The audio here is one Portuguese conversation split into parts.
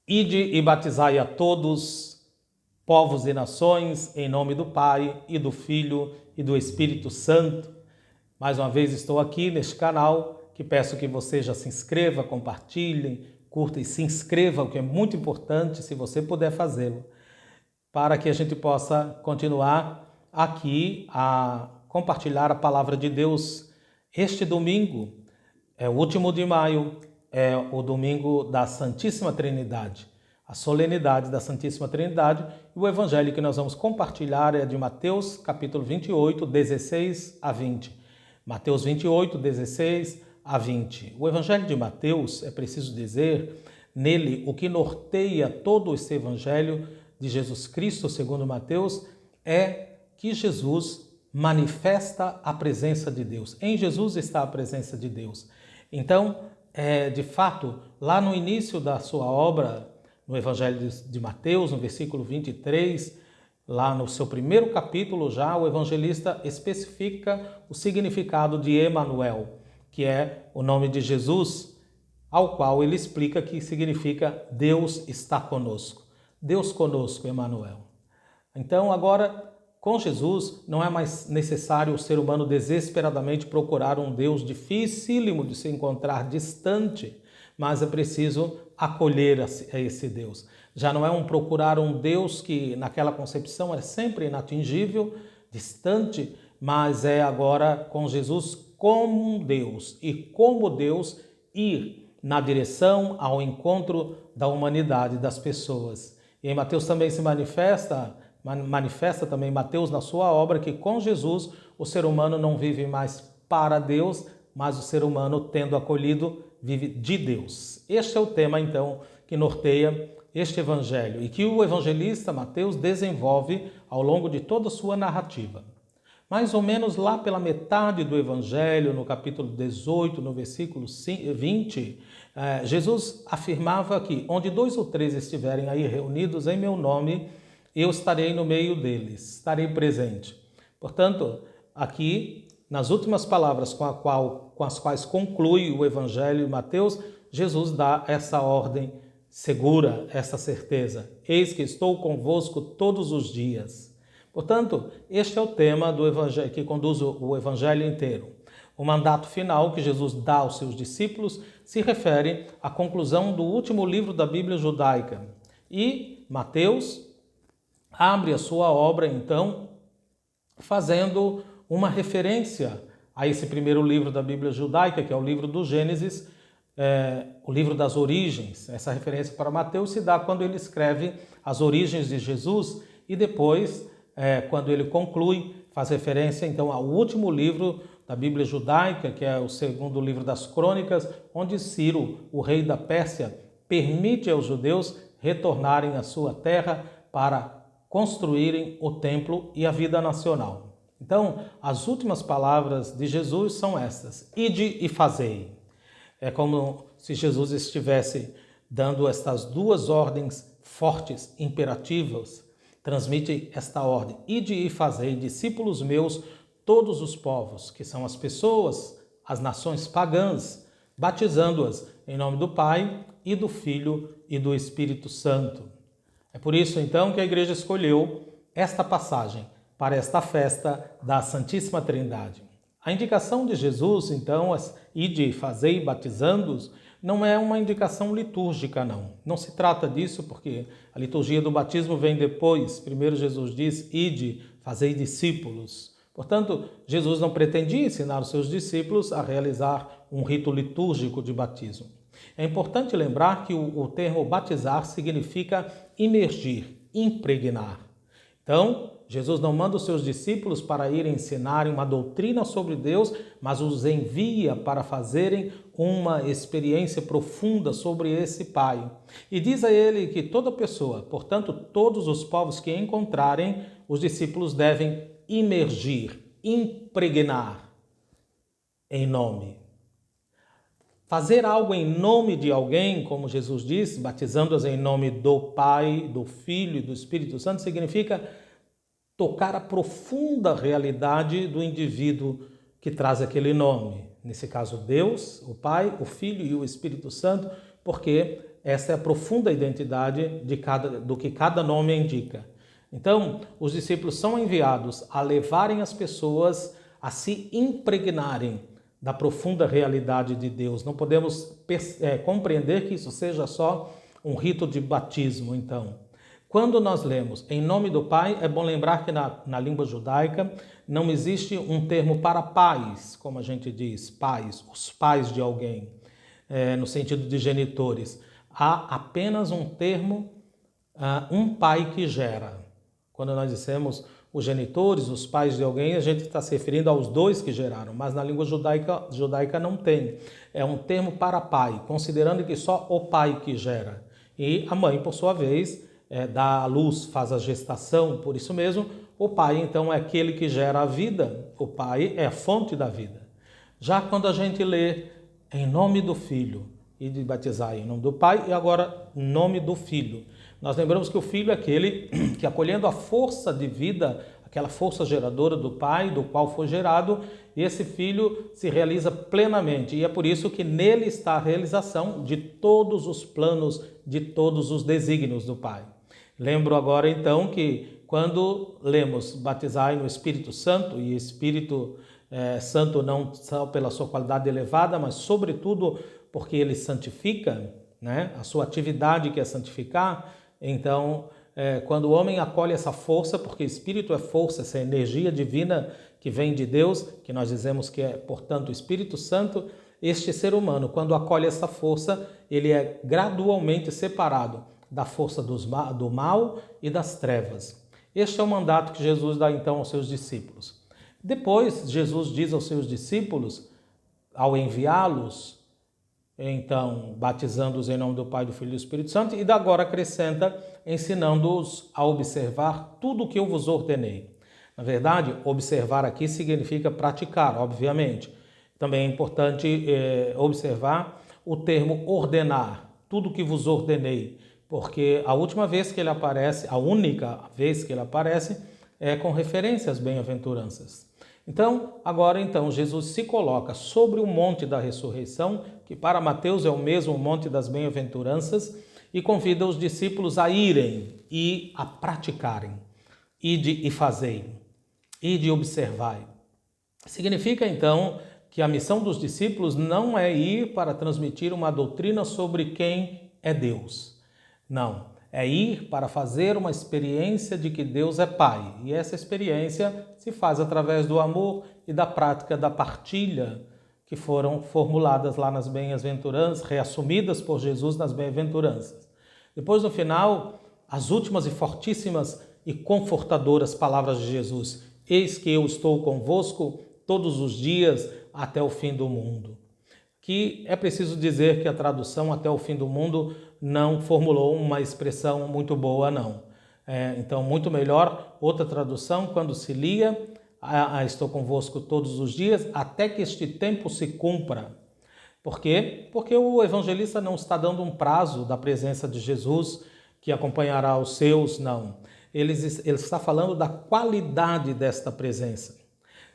Ide e batizai a todos, povos e nações, em nome do Pai e do Filho e do Espírito Santo. Mais uma vez estou aqui neste canal, que peço que você já se inscreva, compartilhe, curta e se inscreva, o que é muito importante, se você puder fazê-lo, para que a gente possa continuar aqui a compartilhar a palavra de Deus. Este domingo é o último de maio, é o domingo da Santíssima Trindade, a solenidade da Santíssima Trindade, e o evangelho que nós vamos compartilhar é de Mateus, capítulo 28, 16 a 20. Mateus 28, 16 a 20. O evangelho de Mateus, é preciso dizer, nele o que norteia todo esse evangelho de Jesus Cristo, segundo Mateus, é que Jesus manifesta a presença de Deus. Em Jesus está a presença de Deus. Então, de fato, lá no início da sua obra, no Evangelho de Mateus, no versículo 23, lá no seu primeiro capítulo já, o evangelista especifica o significado de Emanuel, que é o nome de Jesus, ao qual ele explica que significa Deus está conosco. Deus conosco, Emanuel. Então, agora, com Jesus, não é mais necessário o ser humano desesperadamente procurar um Deus dificílimo de se encontrar, distante, mas é preciso acolher a esse Deus. Já não é procurar um Deus que naquela concepção é sempre inatingível, distante, mas é agora com Jesus como um Deus e como Deus ir na direção ao encontro da humanidade, das pessoas. E em Mateus também se manifesta também Mateus na sua obra que com Jesus o ser humano não vive mais para Deus, mas o ser humano, tendo acolhido, vive de Deus. Este é o tema, então, que norteia este evangelho e que o evangelista Mateus desenvolve ao longo de toda a sua narrativa. Mais ou menos lá pela metade do evangelho, no capítulo 18, no versículo 20, Jesus afirmava que onde 2 ou 3 estiverem aí reunidos em meu nome, eu estarei no meio deles, estarei presente. Portanto, aqui, nas últimas palavras com as quais conclui o Evangelho de Mateus, Jesus dá essa ordem segura, essa certeza. Eis que estou convosco todos os dias. Portanto, este é o tema do Evangelho que conduz o Evangelho inteiro. O mandato final que Jesus dá aos seus discípulos se refere à conclusão do último livro da Bíblia judaica. E Mateus abre a sua obra, então, fazendo uma referência a esse primeiro livro da Bíblia judaica, que é o livro do Gênesis, o livro das origens. Essa referência para Mateus se dá quando ele escreve as origens de Jesus e depois, quando ele conclui, faz referência, então, ao último livro da Bíblia judaica, que é o segundo livro das Crônicas, onde Ciro, o rei da Pérsia, permite aos judeus retornarem à sua terra para construírem o templo e a vida nacional. Então, as últimas palavras de Jesus são estas: ide e fazei. É como se Jesus estivesse dando estas duas ordens fortes, imperativas. Transmite esta ordem: ide e fazei, discípulos meus, todos os povos, que são as pessoas, as nações pagãs, batizando-as em nome do Pai e do Filho e do Espírito Santo. É por isso, então, que a igreja escolheu esta passagem para esta festa da Santíssima Trindade. A indicação de Jesus, então, ide e fazei, batizando-os, não é uma indicação litúrgica, não. Não se trata disso, porque a liturgia do batismo vem depois. Primeiro Jesus diz, ide, fazei discípulos. Portanto, Jesus não pretendia ensinar os seus discípulos a realizar um rito litúrgico de batismo. É importante lembrar que o termo batizar significa imergir, impregnar. Então, Jesus não manda os seus discípulos para irem ensinarem uma doutrina sobre Deus, mas os envia para fazerem uma experiência profunda sobre esse Pai. E diz a ele que toda pessoa, portanto, todos os povos que encontrarem, os discípulos devem imergir, impregnar em nome. Fazer algo em nome de alguém, como Jesus diz, batizando-as em nome do Pai, do Filho e do Espírito Santo, significa tocar a profunda realidade do indivíduo que traz aquele nome. Nesse caso, Deus, o Pai, o Filho e o Espírito Santo, porque essa é a profunda identidade do que cada nome indica. Então, os discípulos são enviados a levarem as pessoas a se impregnarem da profunda realidade de Deus. Não podemos compreender que isso seja só um rito de batismo, então. Quando nós lemos em nome do Pai, é bom lembrar que na língua judaica não existe um termo para pais, como a gente diz, pais, os pais de alguém, no sentido de genitores. Há apenas um termo, um pai que gera. Quando nós dissemos os genitores, os pais de alguém, a gente está se referindo aos dois que geraram, mas na língua judaica não tem. É um termo para pai, considerando que só o pai que gera. E a mãe, por sua vez, dá à luz, faz a gestação, por isso mesmo, o pai então é aquele que gera a vida, o pai é a fonte da vida. Já quando a gente lê em nome do Filho, e de batizar em nome do Pai, e agora em nome do Filho, nós lembramos que o Filho é aquele que, acolhendo a força de vida, aquela força geradora do Pai, do qual foi gerado, e esse Filho se realiza plenamente, e é por isso que nele está a realização de todos os planos, de todos os desígnios do Pai. Lembro agora então que quando lemos batizai no Espírito Santo, e Espírito Santo não só pela sua qualidade elevada, mas sobretudo porque ele santifica, né? A sua atividade que é santificar, então quando o homem acolhe essa força, porque Espírito é força, essa energia divina que vem de Deus, que nós dizemos que é, portanto, o Espírito Santo, este ser humano, quando acolhe essa força, ele é gradualmente separado da força do mal e das trevas. Este é o mandato que Jesus dá então aos seus discípulos. Depois, Jesus diz aos seus discípulos, ao enviá-los, então, batizando-os em nome do Pai, do Filho e do Espírito Santo, e agora acrescenta, ensinando-os a observar tudo o que eu vos ordenei. Na verdade, observar aqui significa praticar, obviamente. Também é importante observar o termo ordenar, tudo o que vos ordenei, porque a última vez que ele aparece, a única vez que ele aparece, é com referência às bem-aventuranças. Então, agora Jesus se coloca sobre o monte da ressurreição, que para Mateus é o mesmo monte das bem-aventuranças, e convida os discípulos a irem e a praticarem, ide e fazei, ide e observai. Significa então que a missão dos discípulos não é ir para transmitir uma doutrina sobre quem é Deus. Não, é ir para fazer uma experiência de que Deus é Pai. E essa experiência se faz através do amor e da prática da partilha que foram formuladas lá nas bem-aventuranças, reassumidas por Jesus nas bem-aventuranças. Depois, no final, as últimas e fortíssimas e confortadoras palavras de Jesus. Eis que eu estou convosco todos os dias até o fim do mundo. Que é preciso dizer que a tradução até o fim do mundo não formulou uma expressão muito boa, não. Então, muito melhor outra tradução, quando se lia, estou convosco todos os dias, até que este tempo se cumpra. Por quê? Porque o evangelista não está dando um prazo da presença de Jesus que acompanhará os seus, não. Ele está falando da qualidade desta presença.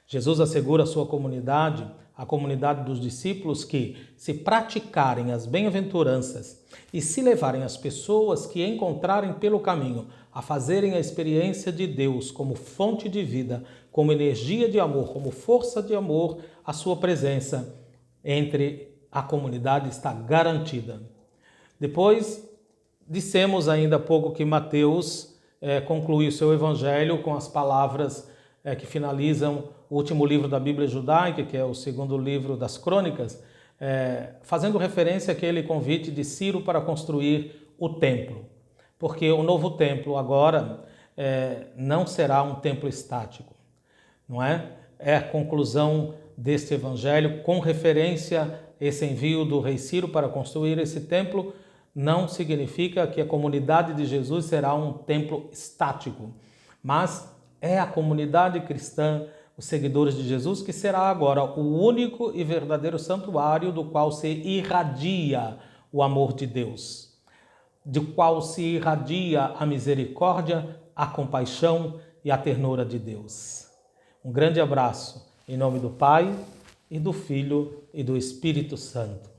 Jesus assegura à sua comunidade, a comunidade dos discípulos, que se praticarem as bem-aventuranças e se levarem as pessoas que encontrarem pelo caminho a fazerem a experiência de Deus como fonte de vida, como energia de amor, como força de amor, a sua presença entre a comunidade está garantida. Depois, dissemos ainda há pouco que Mateus conclui o seu evangelho com as palavras que finalizam o último livro da Bíblia judaica, que é o segundo livro das Crônicas, fazendo referência àquele convite de Ciro para construir o templo. Porque o novo templo agora não será um templo estático, não é? É a conclusão deste evangelho com referência a esse envio do rei Ciro para construir esse templo. Não significa que a comunidade de Jesus será um templo estático, mas é a comunidade cristã, os seguidores de Jesus, que será agora o único e verdadeiro santuário do qual se irradia o amor de Deus, do qual se irradia a misericórdia, a compaixão e a ternura de Deus. Um grande abraço em nome do Pai, e do Filho e do Espírito Santo.